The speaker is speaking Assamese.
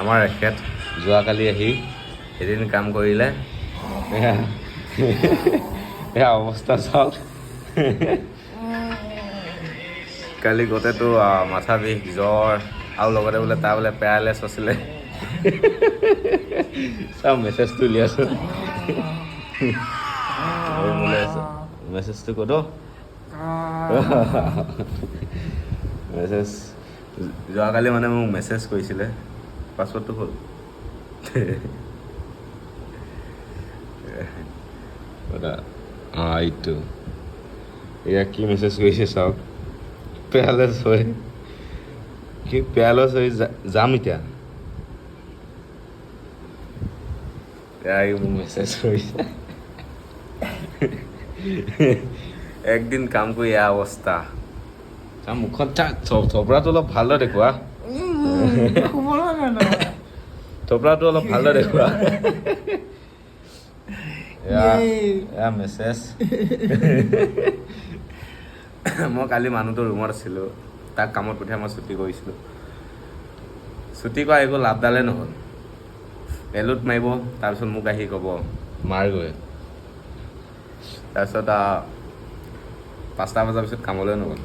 আমাৰ এখেত যোৱাকালি আহি এদিন কাম কৰিলে এয়া অৱস্থা চাওক কালি গোটেইটো মাথা বিষ জ্বৰ আৰু লগতে বোলে তাৰ বোলে পেৰালাইছ আছিলে চাওক মেছেজটো উলিয়াইছোঁ মেছেজটো ক'ত মেছেজ যোৱাকালি মানে মোক মেছেজ কৰিছিলে পাছৱৰ্ডটো হ'ল এইটো এয়া কি মেছেজ কৰিছে চাওক পেৰালাইছ হয় কি পেৰালাইছ হৈ যাম এতিয়া মোক মেছেজ কৰিছে একদিন কাম কৰি এয়া অৱস্থা মুখত থপৰাটো অলপ ভালদৰে দেখুওৱা থপৰাটো অলপ ভালদৰে দেখুওৱা এয়া মেছেজ মই কালি মানুহটোৰ ৰুমত আছিলোঁ তাক কামত পঠিয়াই মই ছুটি কৰিছিলোঁ ছুটি কৰা একো লাভডালে নহ'ল এলুট মাৰিব তাৰপিছত মোক আহি ক'ব মাৰগৈ তাৰপিছত 5টা বজাৰ পিছত কামলৈ নগ'ল